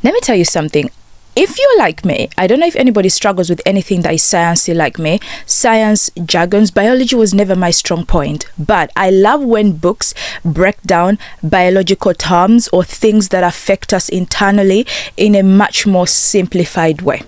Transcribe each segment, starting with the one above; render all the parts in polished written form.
Let me tell you something. If you're like me, I don't know if anybody struggles with anything that is sciencey like me. Science, jargons, biology was never my strong point. But I love when books break down biological terms or things that affect us internally in a much more simplified way.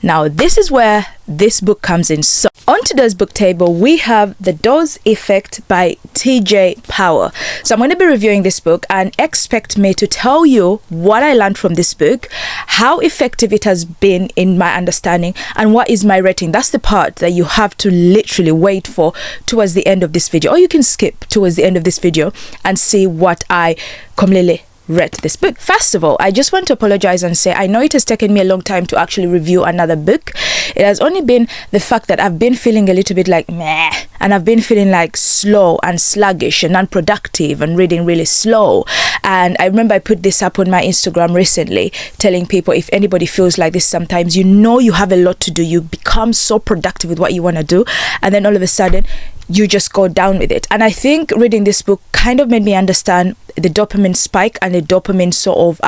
Now, this is where this book comes in. So, on today's book table, we have The Dose Effect by T.J. Power. So, I'm going to be reviewing this book, and expect me to tell you what I learned from this book, how effective it has been in my understanding, and what is my rating. That's the part that you have to literally wait for towards the end of this video, or you can skip towards the end of this video and see what I completely read this book. First of all, I just want to apologize and say I know it has taken me a long time to actually review another book. It has only been the fact that I've been feeling a little bit like meh, and I've been feeling like slow and sluggish and unproductive and reading really slow. And I remember I put this up on my Instagram recently, telling people if anybody feels like this sometimes, you know you have a lot to do, you become so productive with what you want to do, and then all of a sudden you just go down with it. And I think reading this book kind of made me understand the dopamine spike and the dopamine sort of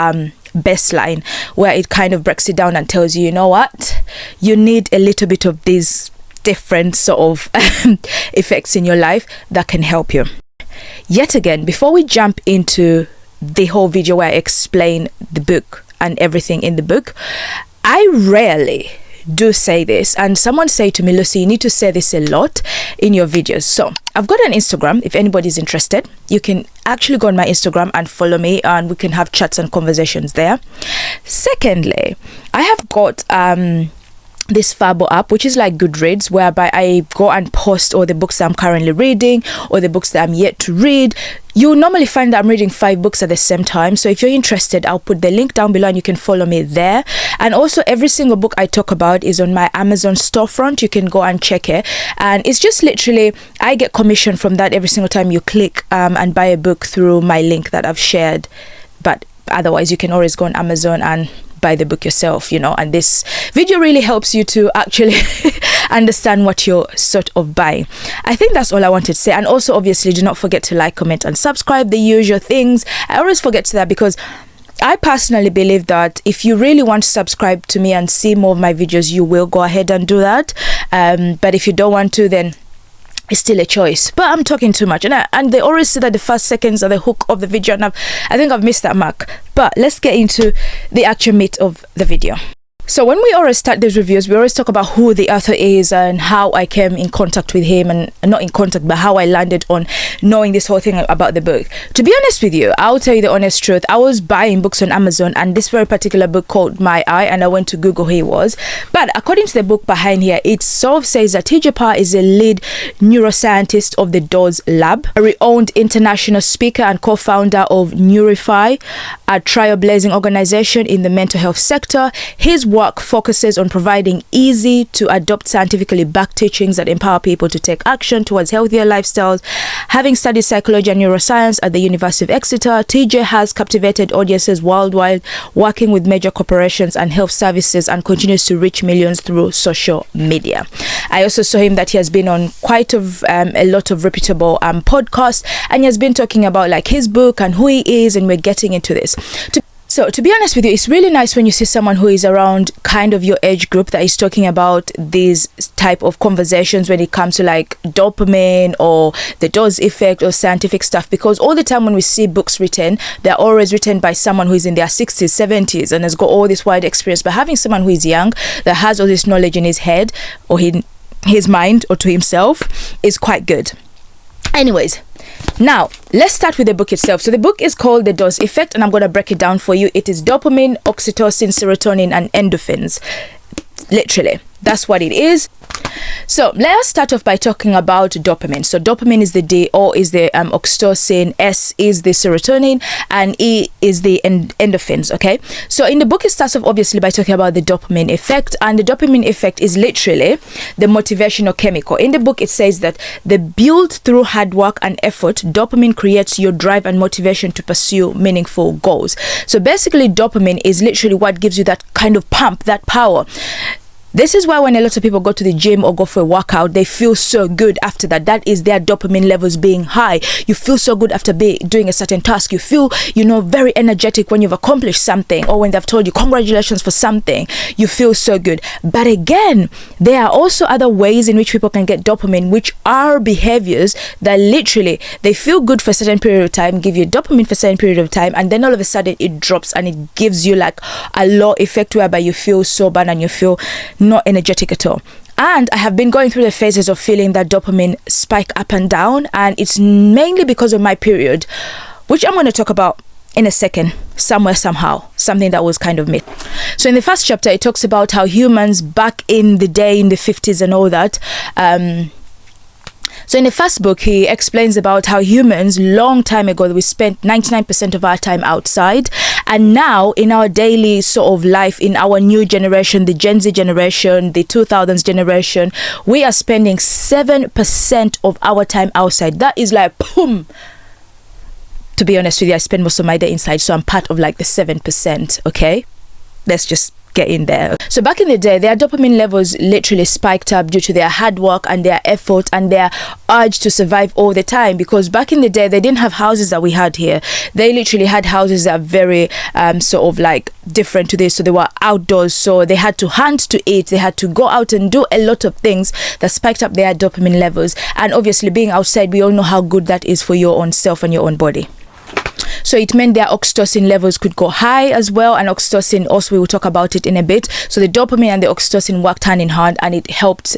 baseline, where it kind of breaks it down and tells you, you know what, you need a little bit of these different sort of effects in your life that can help you. Yet again, before we jump into the whole video where I explain the book and everything in the book, I rarely do say this, and someone say to me, Lucy, you need to say this a lot in your videos. So I've got an Instagram. If anybody's interested, you can actually go on my Instagram and follow me, and we can have chats and conversations there. Secondly, I have got this Fable app, which is like Goodreads, whereby I go and post all the books that I'm currently reading or the books that I'm yet to read. You normally find that I'm reading 5 books at the same time. So if you're interested, I'll put the link down below and you can follow me there. And also every single book I talk about is on my Amazon storefront. You can go and check it. And it's just literally, I get commission from that every single time you click and buy a book through my link that I've shared. But otherwise, you can always go on Amazon and buy the book yourself, you know. And this video really helps you to actually understand what you're sort of buying. I think that's all I wanted to say. And also, obviously, do not forget to like, comment and subscribe, the usual things. I always forget to that because I personally believe that if you really want to subscribe to me and see more of my videos, you will go ahead and do that. But if you don't want to, then it's still a choice. But I'm talking too much, and they always say that the first seconds are the hook of the video, and I think I've missed that mark. But let's get into the actual meat of the video. So when we always start these reviews, we always talk about who the author is and how I came in contact with him, and not in contact, but how I landed on knowing this whole thing about the book. To be honest with you, I'll tell you the honest truth. I was buying books on Amazon, and this very particular book caught my eye, and I went to Google who he was. But according to the book behind here, it sort of says that T.J. Power is a lead neuroscientist of the Dose Lab, a renowned international speaker and co-founder of Neurify, a trailblazing organization in the mental health sector. His work focuses on providing easy to adopt scientifically backed teachings that empower people to take action towards healthier lifestyles. Having studied psychology and neuroscience at the University of Exeter, TJ has captivated audiences worldwide, working with major corporations and health services, and continues to reach millions through social media. I also saw him that he has been on quite a lot of reputable podcasts, and he has been talking about like his book and who he is, and we're getting into this. So to be honest with you, it's really nice when you see someone who is around kind of your age group that is talking about these type of conversations when it comes to like dopamine or the dose effect or scientific stuff, because all the time when we see books written, they're always written by someone who is in their 60s, 70s and has got all this wide experience. But having someone who is young that has all this knowledge in his head or in his mind or to himself is quite good. Anyways, now let's start with the book itself. So the book is called The Dose Effect, and I'm going to break it down for you. It is dopamine, oxytocin, serotonin and endorphins. Literally, that's what it is. So let's start off by talking about dopamine. So dopamine is the D, O is the oxytocin, S is the serotonin, and E is the endorphins. Okay, so in the book it starts off obviously by talking about the dopamine effect, and the dopamine effect is literally the motivational chemical. In the book it says that the built through hard work and effort, dopamine creates your drive and motivation to pursue meaningful goals. So basically dopamine is literally what gives you that kind of pump, that power. This is why when a lot of people go to the gym or go for a workout, they feel so good after that. That is their dopamine levels being high. You feel so good after doing a certain task. You feel, very energetic when you've accomplished something, or when they've told you congratulations for something. You feel so good. But again, there are also other ways in which people can get dopamine, which are behaviors that literally, they feel good for a certain period of time, give you dopamine for a certain period of time, and then all of a sudden it drops and it gives you like a low effect whereby you feel so bad and you feel not energetic at all. And I have been going through the phases of feeling that dopamine spike up and down, and it's mainly because of my period, which I'm going to talk about in a second, somewhere, somehow, something that was kind of myth. So in the first chapter, it talks about how humans back in the day, in the 50s and all that, so in the first book, he explains about how humans, long time ago, we spent 99% of our time outside. And now in our daily sort of life, in our new generation, the Gen Z generation, the 2000s generation, we are spending 7% of our time outside. That is like, boom. To be honest with you, I spend most of my day inside. So I'm part of like the 7%. Okay. Let's just get in there. So back in the day, their dopamine levels literally spiked up due to their hard work and their effort and their urge to survive all the time, because back in the day they didn't have houses that we had here. They literally had houses that are very sort of like different to this. So they were outdoors, so they had to hunt to eat, they had to go out and do a lot of things that spiked up their dopamine levels. And obviously being outside, we all know how good that is for your own self and your own body. So it meant their oxytocin levels could go high as well, and oxytocin also, we will talk about it in a bit. So the dopamine and the oxytocin worked hand in hand, and it helped,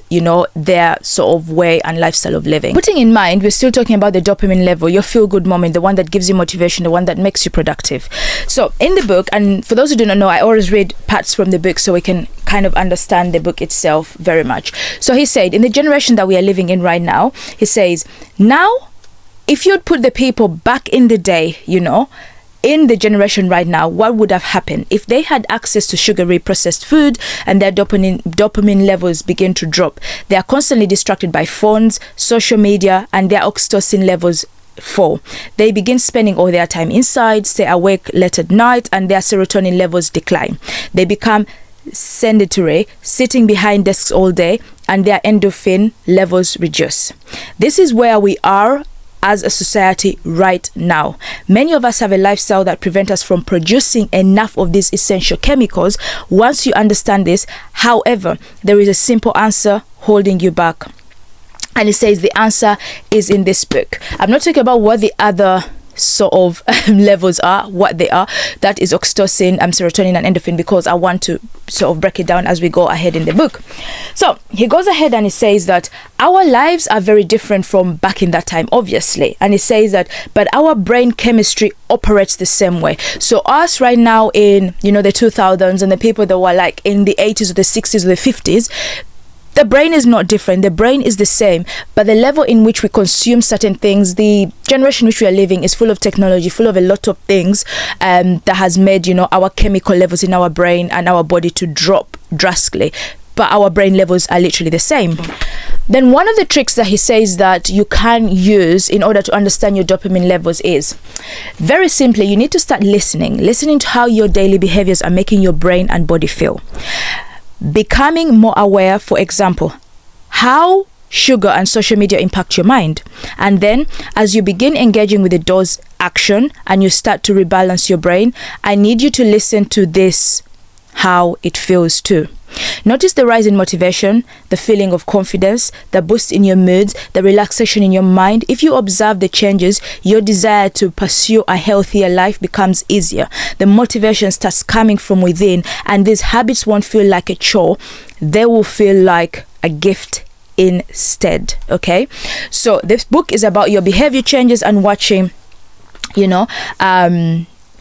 their sort of way and lifestyle of living. Putting in mind, we're still talking about the dopamine level, your feel-good moment, the one that gives you motivation, the one that makes you productive. So in the book, and for those who do not know, I always read parts from the book so we can kind of understand the book itself very much. So he said, in the generation that we are living in right now, he says, now, if you'd put the people back in the day, in the generation right now, what would have happened if they had access to sugary processed food and their dopamine levels begin to drop? They are constantly distracted by phones, social media, and their oxytocin levels fall. They begin spending all their time inside, stay awake late at night, and their serotonin levels decline. They become sedentary, sitting behind desks all day, and their endorphin levels reduce. This is where we are as a society right now. Many of us have a lifestyle that prevents us from producing enough of these essential chemicals. Once you understand this, however, there is a simple answer holding you back. And it says the answer is in this book. I'm not talking about what the other sort of levels are, what they are. That is oxytocin, serotonin and endorphin, because I want to sort of break it down as we go ahead in the book. So he goes ahead and he says that our lives are very different from back in that time, obviously. And he says that, but our brain chemistry operates the same way. So us right now in, the 2000s and the people that were like in the 80s or the 60s or the 50s, the brain is not different. The brain is the same, but the level in which we consume certain things, the generation which we are living is full of technology, full of a lot of things that has made, our chemical levels in our brain and our body to drop drastically. But our brain levels are literally the same. Then one of the tricks that he says that you can use in order to understand your dopamine levels is, very simply, you need to start listening to how your daily behaviors are making your brain and body feel. Becoming more aware, for example, how sugar and social media impact your mind. And then as you begin engaging with the dose action and you start to rebalance your brain, I need you to listen to this, how it feels too. Notice the rise in motivation, the feeling of confidence, the boost in your moods, the relaxation in your mind. If you observe the changes, your desire to pursue a healthier life becomes easier. The motivation starts coming from within, and these habits won't feel like a chore. They will feel like a gift instead. Okay, so this book is about your behavior changes and watching,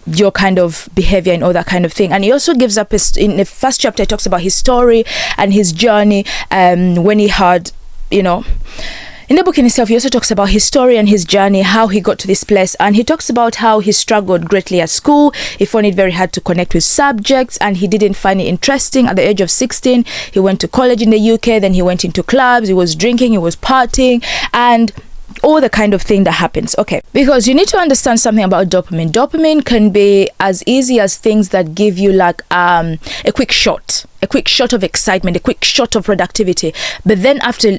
your kind of behavior and all that kind of thing. And he also gives up in the first chapter, he talks about his story and his journey when he had, in the book in itself, he also talks about his story and his journey, how he got to this place. And he talks about how he struggled greatly at school. He found it very hard to connect with subjects and he didn't find it interesting. At the age of 16, he went to college in the UK, then he went into clubs, he was drinking, he was partying, and all the kind of thing that happens. Okay, because you need to understand something about dopamine. Dopamine can be as easy as things that give you like a quick shot. a quick shot of excitement, a quick shot of productivity, but then after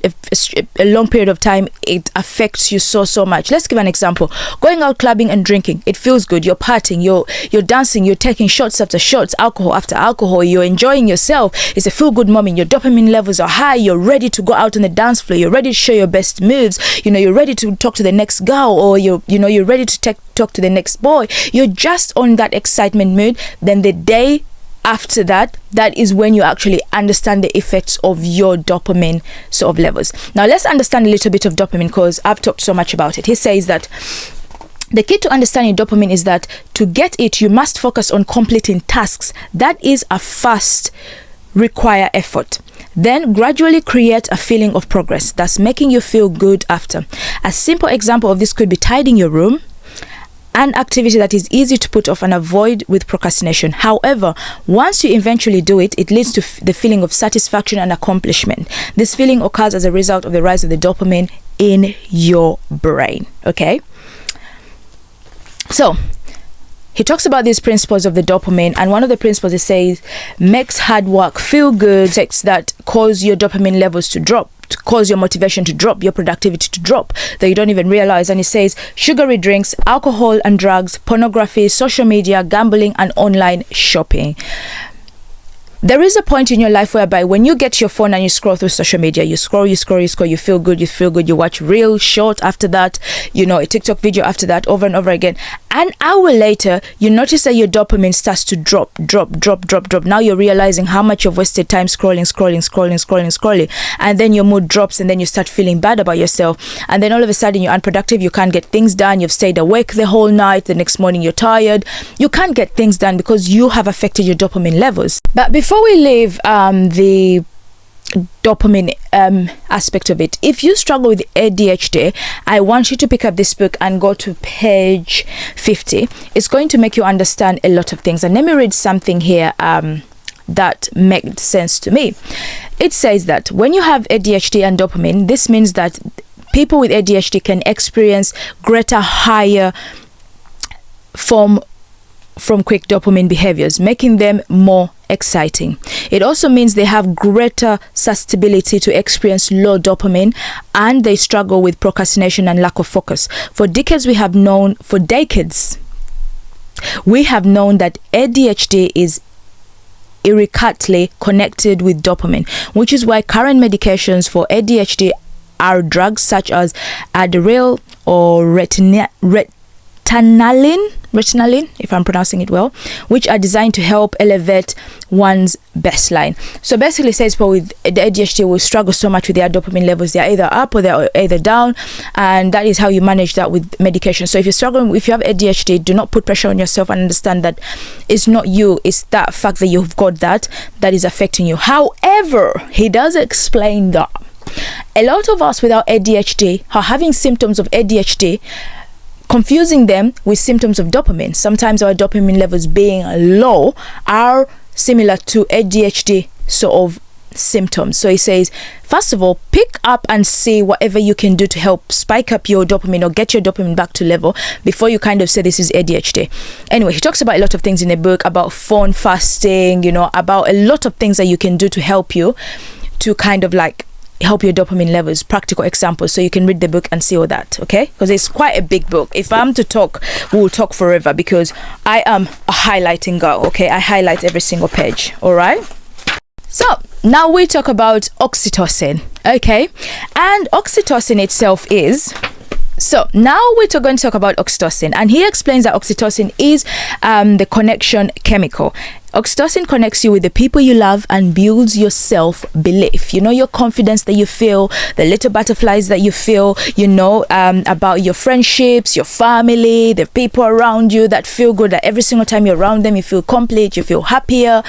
a long period of time, it affects you so much. Let's give an example. Going out clubbing and drinking, it feels good. You're partying, you're dancing, you're taking shots after shots, alcohol after alcohol, you're enjoying yourself. It's a feel good moment. Your dopamine levels are high. You're ready to go out on the dance floor. You're ready to show your best moves. You're ready to talk to the next girl, or you're ready to talk to the next boy. You're just on that excitement mood. Then the day after that is when you actually understand the effects of your dopamine sort of levels. Now let's understand a little bit of dopamine, because I've talked so much about it. He says that the key to understanding dopamine is that to get it, you must focus on completing tasks that is a fast require effort. Then gradually create a feeling of progress that's making you feel good after. A simple example of this could be tidying your room, an activity that is easy to put off and avoid with procrastination. However, once you eventually do it, it leads to the feeling of satisfaction and accomplishment. This feeling occurs as a result of the rise of the dopamine in your brain. Okay? So, he talks about these principles of the dopamine, and one of the principles, he says, makes hard work feel good, sex that cause your dopamine levels to drop, to cause your motivation to drop, your productivity to drop, that you don't even realize. And he says sugary drinks, alcohol and drugs, pornography, social media, gambling, and online shopping. There is a point in your life whereby when you get your phone and you scroll through social media, you scroll, you feel good, you watch real short after that, a TikTok video after that, over and over again. An hour later, you notice that your dopamine starts to drop. Now you're realizing how much you've wasted time scrolling. And then your mood drops, and then you start feeling bad about yourself. And then all of a sudden you're unproductive. You can't get things done. You've stayed awake the whole night. The next morning you're tired. You can't get things done because you have affected your dopamine levels. But before we leave the dopamine aspect of it, if you struggle with ADHD, I want you to pick up this book and go to page 50. It's going to make you understand a lot of things. And let me read something here that made sense to me. It says that when you have ADHD and dopamine, this means that people with ADHD can experience higher from quick dopamine behaviors, making them more exciting. It also means they have greater susceptibility to experience low dopamine, and they struggle with procrastination and lack of focus. For decades we have known that ADHD is irrevocably connected with dopamine, which is why current medications for ADHD are drugs such as Adderall or retinalin, if I'm pronouncing it well, which are designed to help elevate one's baseline. So basically it says people with the ADHD will struggle so much with their dopamine levels. They're either up or they're either down, and that is how you manage that with medication. So if you're struggling, if you have ADHD, do not put pressure on yourself and understand that it's not you, it's that fact that you've got that is affecting you. However, he does explain that a lot of us without ADHD are having symptoms of ADHD, confusing them with symptoms of dopamine. Sometimes our dopamine levels being low are similar to ADHD sort of symptoms. So he says, first of all, pick up and see whatever you can do to help spike up your dopamine or get your dopamine back to level before you kind of say this is ADHD. Anyway, he talks about a lot of things in the book, about phone fasting, about a lot of things that you can do to help you to kind of like help your dopamine levels, practical examples. So you can read the book and see all that, okay? Because it's quite a big book. If I'm to talk, we'll talk forever, because I am a highlighting girl, okay? I highlight every single page, all right? So now we talk about oxytocin, okay? And oxytocin itself is... So now we're going to talk about oxytocin, and he explains that oxytocin is the connection chemical. Oxytocin connects you with the people you love and builds your self-belief. Your confidence that you feel, the little butterflies that you feel, about your friendships, your family, the people around you that feel good, that every single time you're around them, you feel complete, you feel happier.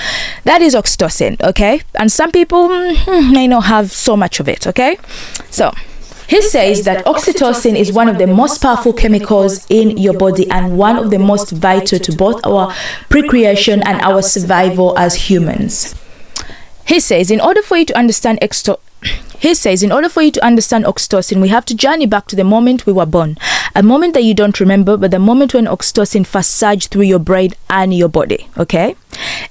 That is oxytocin, okay? And some people may not have so much of it, okay? So he says that oxytocin is one of the most powerful chemicals in your body and one of the most vital to both our procreation and our survival as humans. He says, in order for you to understand oxytocin, we have to journey back to the moment we were born. A moment that you don't remember, but the moment when oxytocin first surged through your brain and your body, okay?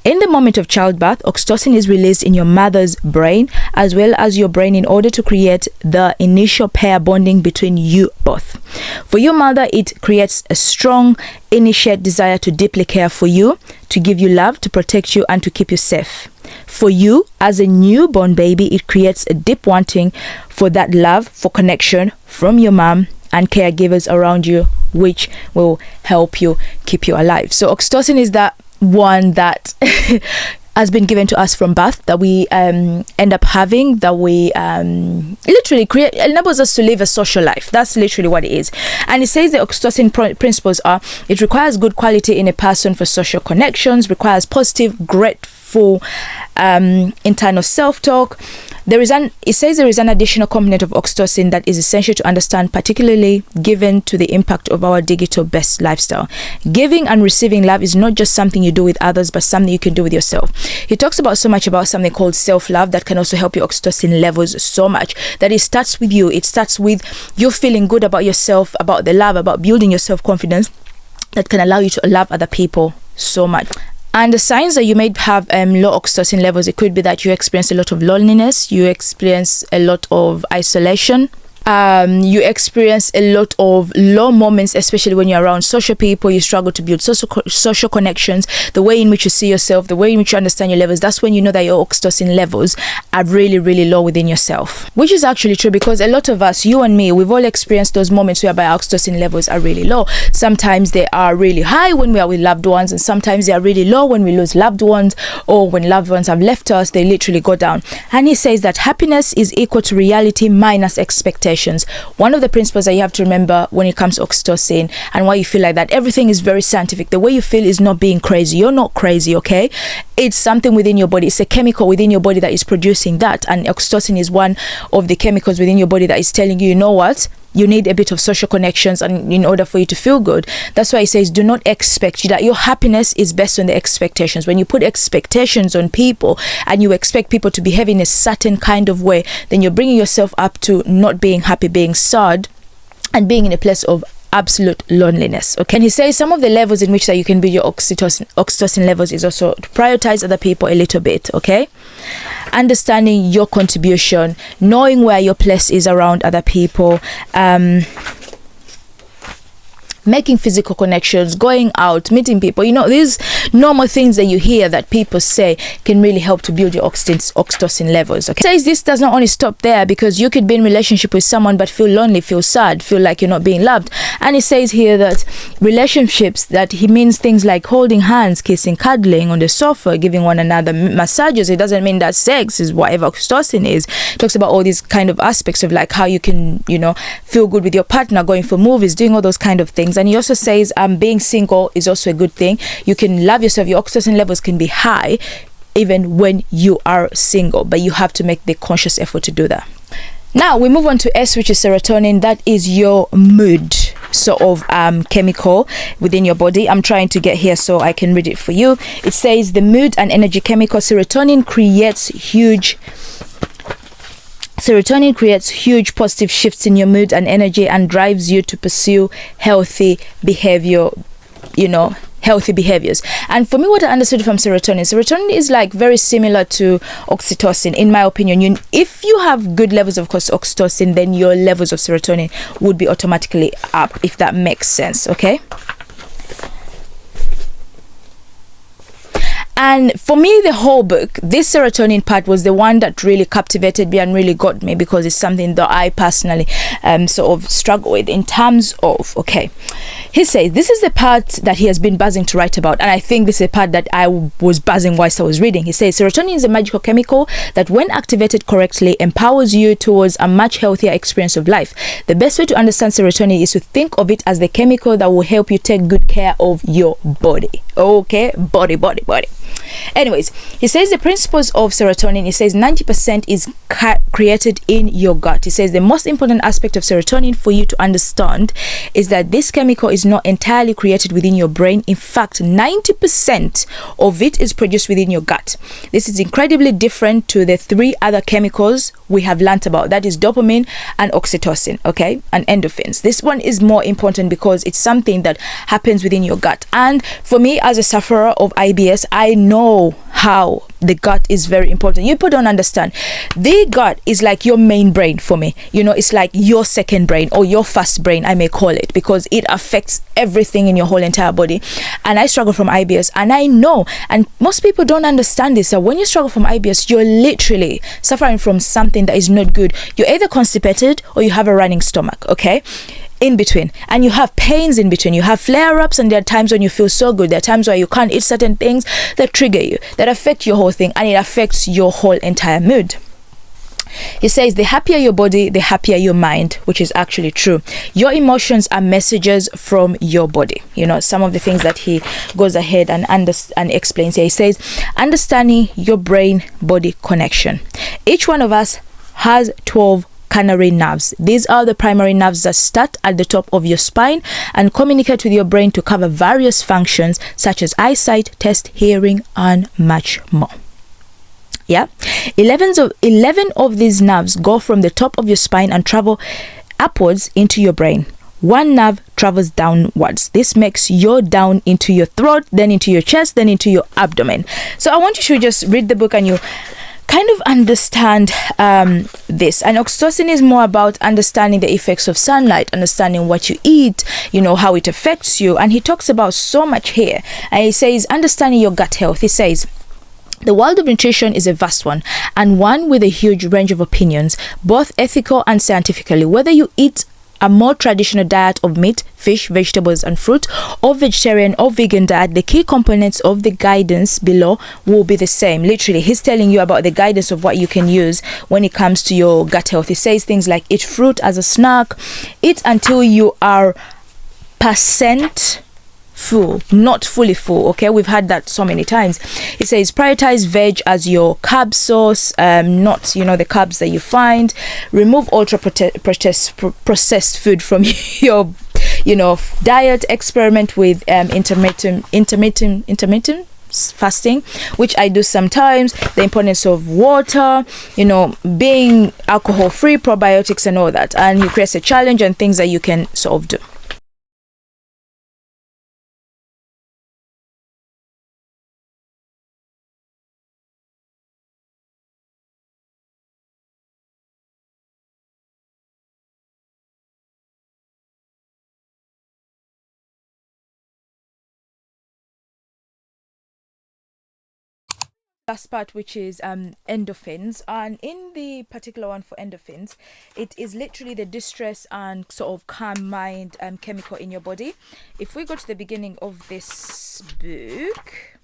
In the moment of childbirth, oxytocin is released in your mother's brain as well as your brain in order to create the initial pair bonding between you both. For your mother, it creates a strong initiate desire to deeply care for you, to give you love, to protect you, and to keep you safe. For you, as a newborn baby, it creates a deep wanting for that love, for connection from your mom and caregivers around you, which will help you keep you alive. So oxytocin is that one that has been given to us from birth, that we end up having, that we literally create, enables us to live a social life. That's literally what it is. And it says the oxytocin principles are: it requires good quality in a person for social connections, requires positive, grateful internal self-talk. It says there is an additional component of oxytocin that is essential to understand, particularly given to the impact of our digital-based lifestyle. Giving and receiving love is not just something you do with others, but something you can do with yourself. He talks about so much about something called self-love that can also help your oxytocin levels so much, that it starts with you. It starts with you feeling good about yourself, about the love, about building your self-confidence that can allow you to love other people so much. And the signs that you may have low oxytocin levels, it could be that you experience a lot of loneliness, you experience a lot of isolation, you experience a lot of low moments, especially when you're around social people. You struggle to build social connections, the way in which you see yourself, the way in which you understand your levels. That's when you know that your oxytocin levels are really, really low within yourself, which is actually true, because a lot of us, you and me, we've all experienced those moments whereby our oxytocin levels are really low. Sometimes they are really high when we are with loved ones, and sometimes they are really low when we lose loved ones, or when loved ones have left us, they literally go down. And he says that happiness is equal to reality minus expectation. One of the principles that you have to remember when it comes to oxytocin and why you feel like that, everything is very scientific. The way you feel is not being crazy. You're not crazy, okay? It's something within your body. It's a chemical within your body that is producing that. And oxytocin is one of the chemicals within your body that is telling you, you know what? You need a bit of social connections and in order for you to feel good. That's why he says do not expect that your happiness is based on the expectations. When you put expectations on people and you expect people to behave in a certain kind of way, then you're bringing yourself up to not being happy, being sad, and being in a place of absolute loneliness. Okay, and he says some of the levels in which that you can build your oxytocin levels is also to prioritize other people a little bit. Okay, understanding your contribution, knowing where your place is around other people, making physical connections, going out, meeting people. You know, these normal things that you hear that people say can really help to build your oxytocin levels. Okay, says this does not only stop there, because you could be in relationship with someone but feel lonely, feel sad, feel like you're not being loved. And it says here that relationships, that he means things like holding hands, kissing, cuddling on the sofa, giving one another massages. It doesn't mean that sex is whatever oxytocin is. It talks about all these kind of aspects of like how you can, you know, feel good with your partner, going for movies, doing all those kind of things. And he also says being single is also a good thing. You can love yourself. Your oxytocin levels can be high even when you are single, but you have to make the conscious effort to do that. Now we move on to S, which is serotonin. That is your mood sort of chemical within your body. I'm trying to get here so I can read it for you. It says the mood and energy chemical serotonin creates huge positive shifts in your mood and energy and drives you to pursue healthy behaviors. And for me, what I understood from serotonin is like very similar to oxytocin, in my opinion. If you have good levels of oxytocin, then your levels of serotonin would be automatically up, if that makes sense. Okay. And for me, the whole book, this serotonin part was the one that really captivated me and really got me, because it's something that I personally sort of struggle with in terms of, okay, he says this is the part that he has been buzzing to write about, and I think this is a part that I was buzzing whilst I was reading. He says serotonin is a magical chemical that, when activated correctly, empowers you towards a much healthier experience of life. The best way to understand serotonin is to think of it as the chemical that will help you take good care of your body. Okay, body. Anyways, he says the principles of serotonin, he says 90% is created in your gut. He says the most important aspect of serotonin for you to understand is that this chemical is not entirely created within your brain. In fact, 90% of it is produced within your gut. This is incredibly different to the three other chemicals we have learnt about, that is dopamine and oxytocin, okay, and endorphins. This one is more important because it's something that happens within your gut. And for me, as a sufferer of IBS, I know how the gut is very important. You people don't understand. The gut is like your main brain for me. You know, it's like your second brain or your first brain, I may call it, because it affects everything in your whole entire body. And I struggle from IBS, and I know, and most people don't understand this, that when you struggle from IBS, you're literally suffering from something that is not good. You're either constipated or you have a running stomach, okay? In between, and you have pains in between, you have flare-ups, and there are times when you feel so good. There are times where you can't eat certain things that trigger you, that affect your whole thing, and it affects your whole entire mood. He says the happier your body, the happier your mind, which is actually true. Your emotions are messages from your body. You know, some of the things that he goes ahead and explains here. He says understanding your brain-body connection. Each one of us has 12 canary nerves. These are the primary nerves that start at the top of your spine and communicate with your brain to cover various functions such as eyesight, taste, hearing, and much more. Yeah, 11 of these nerves go from the top of your spine and travel upwards into your brain. One nerve travels downwards. This makes your down into your throat, then into your chest, then into your abdomen. So I want you to just read the book and you kind of understand this. And oxytocin is more about understanding the effects of sunlight, understanding what you eat, you know, how it affects you. And he talks about so much here. And he says understanding your gut health. He says the world of nutrition is a vast one, and one with a huge range of opinions, both ethical and scientifically. Whether you eat a more traditional diet of meat, fish, vegetables, and fruit, or vegetarian or vegan diet, the key components of the guidance below will be the same. Literally, he's telling you about the guidance of what you can use when it comes to your gut health. He says things like eat fruit as a snack, eat until you are percent full, not fully full. Okay, we've had that so many times. It says prioritize veg as your carb source, not, you know, the carbs that you find. Remove ultra processed food from your, you know, diet. Experiment with intermittent fasting, which I do sometimes. The importance of water, you know, being alcohol free, probiotics, and all that. And he creates a challenge and things that you can sort of do. Last part, which is endorphins, and in the particular one for endorphins, it is literally the distress and sort of calm mind chemical in your body. If we go to the beginning of this book,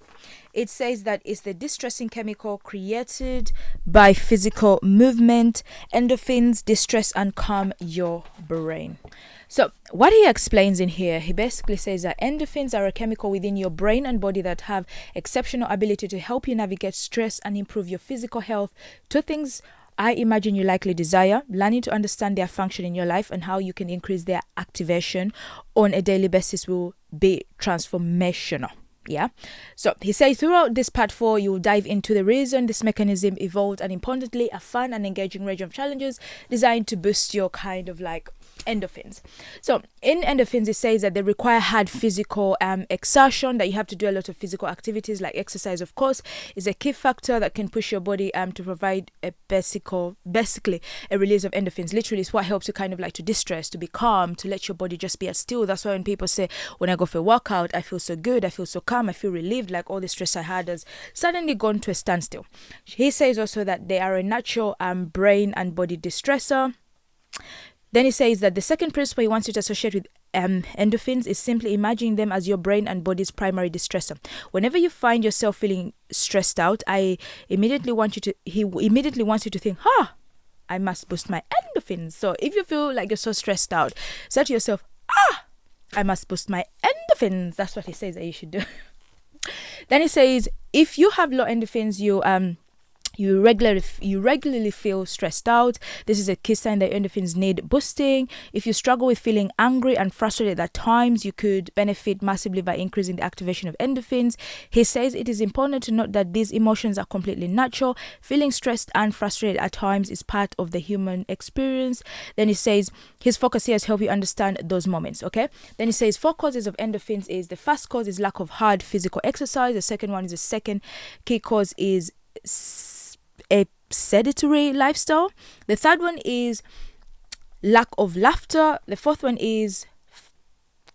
it says that it's the distressing chemical created by physical movement. Endorphins distress and calm your brain. So what he explains in here, he basically says that endorphins are a chemical within your brain and body that have exceptional ability to help you navigate stress and improve your physical health. Two things I imagine you likely desire: learning to understand their function in your life and how you can increase their activation on a daily basis will be transformational. Yeah, so he says throughout this part 4, you will dive into the reason this mechanism evolved, and importantly, a fun and engaging range of challenges designed to boost your kind of like endorphins. So in endorphins, it says that they require hard physical exertion, that you have to do a lot of physical activities like exercise, of course, is a key factor that can push your body to provide a basically a release of endorphins. Literally, it's what helps you kind of like to distress, to be calm, to let your body just be at still. That's why when people say, when I go for a workout, I feel so good, I feel so calm, I feel relieved, like all the stress I had has suddenly gone to a standstill. He says also that they are a natural brain and body distressor. Then he says that the second principle he wants you to associate with endorphins is simply imagining them as your brain and body's primary distressor. Whenever you find yourself feeling stressed out, he immediately wants you to think, I must boost my endorphins. So if you feel like you're so stressed out, say to yourself, I must boost my endorphins. That's what he says that you should do. Then it says, if you have low endorphins, you regularly feel stressed out. This is a key sign that endorphins need boosting. If you struggle with feeling angry and frustrated at times, you could benefit massively by increasing the activation of endorphins. He says it is important to note that these emotions are completely natural. Feeling stressed and frustrated at times is part of the human experience. Then he says his focus here is help you understand those moments. Okay. Then he says 4 causes of endorphins is, the first cause is lack of hard physical exercise. The second one is, the second key cause is a sedentary lifestyle. The third one is lack of laughter. The fourth one is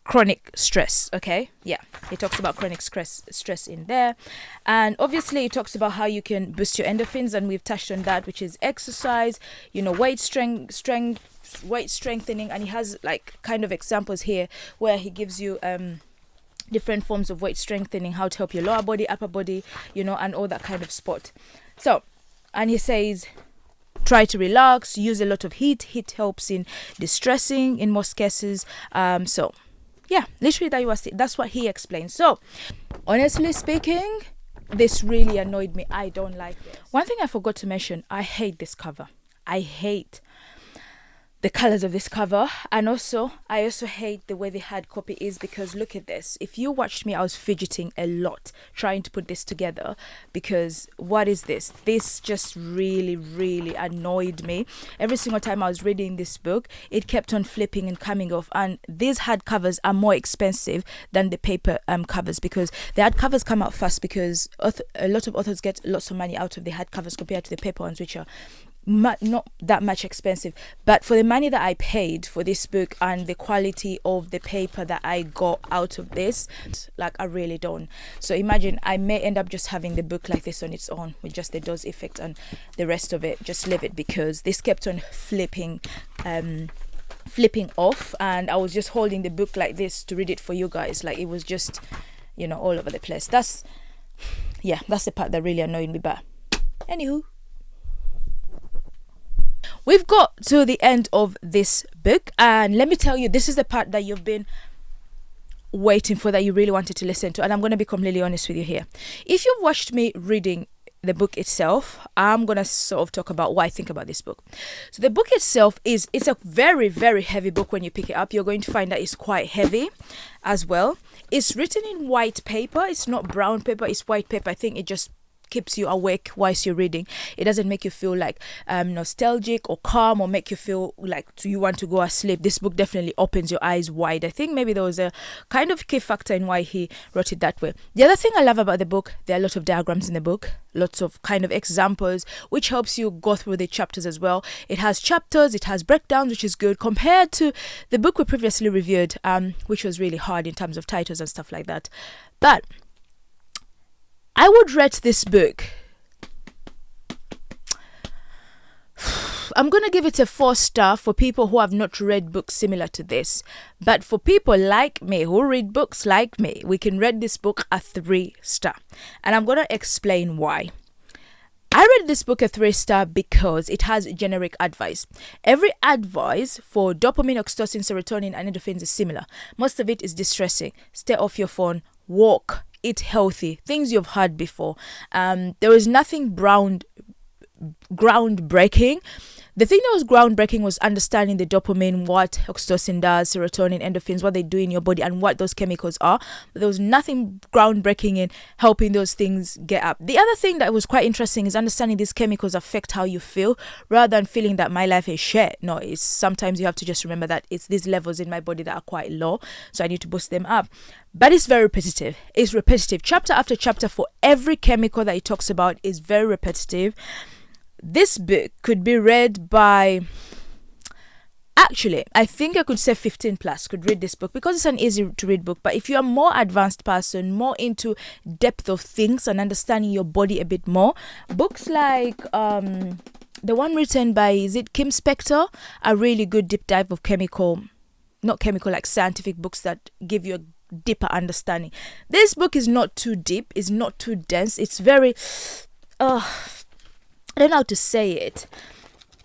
chronic stress. Okay, yeah, he talks about chronic stress in there, and obviously he talks about how you can boost your endorphins, and we've touched on that, which is exercise, weight strengthening, and he has like kind of examples here where he gives you different forms of weight strengthening, how to help your lower body, upper body, and all that kind of sport. So, and he says, try to relax, use a lot of heat. Heat helps in distressing in most cases. So, yeah, literally that's what he explains. So, honestly speaking, this really annoyed me. I don't like this. One thing I forgot to mention, I hate this cover. I hate the colors of this cover, and I also hate the way the hard copy is, because look at this. If you watched me, I was fidgeting a lot trying to put this together, because what is this? This just really, really annoyed me. Every single time I was reading this book, it kept on flipping and coming off, and these hard covers are more expensive than the paper covers, because the hard covers come out fast, because a lot of authors get lots of money out of the hard covers compared to the paper ones, which are not that much expensive. But for the money that I paid for this book and the quality of the paper that I got out of this, like, I really don't. So imagine, I may end up just having the book like this on its own with just the dose effect, and the rest of it just leave it, because this kept on flipping off, and I was just holding the book like this to read it for you guys. Like, it was just all over the place. That's the part that really annoyed me. But anywho, we've got to the end of this book, and let me tell you, this is the part that you've been waiting for, that you really wanted to listen to, and I'm going to be completely honest with you here. If you've watched me reading the book itself, I'm going to sort of talk about what I think about this book. So the book itself it's a very, very heavy book. When you pick it up, you're going to find that it's quite heavy as well. It's written in white paper. It's not brown paper, it's white paper. I think it just keeps you awake whilst you're reading. It doesn't make you feel like nostalgic or calm, or make you feel like you want to go asleep. This book definitely opens your eyes wide. I think maybe there was a kind of key factor in why he wrote it that way. The other thing I love about the book, there are a lot of diagrams in the book, lots of kind of examples, which helps you go through the chapters as well. It has chapters, it has breakdowns, which is good compared to the book we previously reviewed, which was really hard in terms of titles and stuff like that. But I would rate this book, I'm going to give it a 4-star for people who have not read books similar to this. But for people like me who read books like me, we can rate this book a 3-star. And I'm going to explain why. I read this book a 3-star because it has generic advice. Every advice for dopamine, oxytocin, serotonin, and endorphins is similar. Most of it is distressing. Stay off your phone, walk, eat healthy, things you've heard before. There was nothing groundbreaking. The thing that was groundbreaking was understanding the dopamine, what oxytocin does, serotonin, endorphins, what they do in your body, and what those chemicals are. But there was nothing groundbreaking in helping those things get up. The other thing that was quite interesting is understanding these chemicals affect how you feel, rather than feeling that my life is shit. No, it's sometimes you have to just remember that it's these levels in my body that are quite low, so I need to boost them up. But it's very repetitive. It's repetitive. Chapter after chapter for every chemical that he talks about is very repetitive. This book could be read by, actually, I think I could say 15 plus could read this book, because it's an easy to read book. But if you're a more advanced person, more into depth of things and understanding your body a bit more, books like the one written by, is it Kim Spector, a really good deep dive of like scientific books that give you a deeper understanding. This book is not too deep, it's not too dense, it's very I don't know how to say it.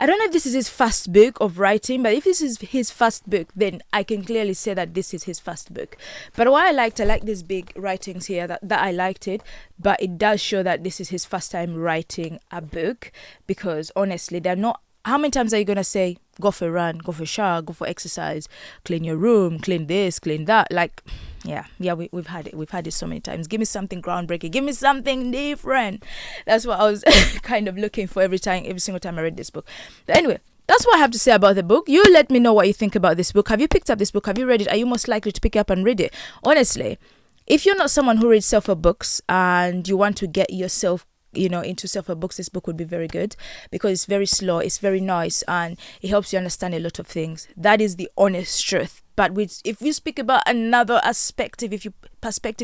I don't know if this is his first book of writing, but if this is his first book, then I can clearly say that this is his first book. But what I like these big writings here, that I liked it, but it does show that this is his first time writing a book, because honestly, they're not. How many times are you going to say, go for a run, go for a shower, go for exercise, clean your room, clean this, clean that? Like, yeah, we've had it. We've had it so many times. Give me something groundbreaking. Give me something different. That's what I was kind of looking for every single time I read this book. But anyway, that's what I have to say about the book. You let me know what you think about this book. Have you picked up this book? Have you read it? Are you most likely to pick it up and read it? Honestly, if you're not someone who reads self-help books and you want to get yourself into self-help books, this book would be very good, because it's very slow, it's very nice, and it helps you understand a lot of things. That is the honest truth. But if you speak about another perspective,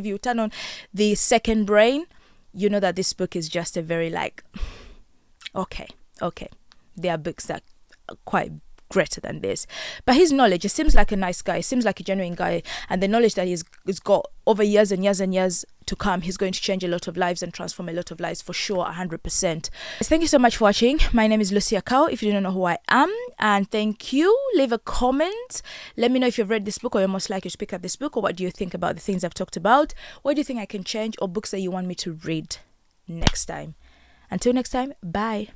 you turn on the second brain, you know that this book is just a very okay. There are books that are quite greater than this. But his knowledge, it seems like a nice guy, seems like a genuine guy, and the knowledge that he's got over years and years and years to come, he's going to change a lot of lives and transform a lot of lives for sure, 100%. Thank you so much for watching. My name is Lucia Cow, if you don't know who I am, and thank you. Leave a comment. Let me know if you've read this book, or you're most likely to pick up this book, or what do you think about the things I've talked about. What do you think I can change, or books that you want me to read next time? Until next time, bye.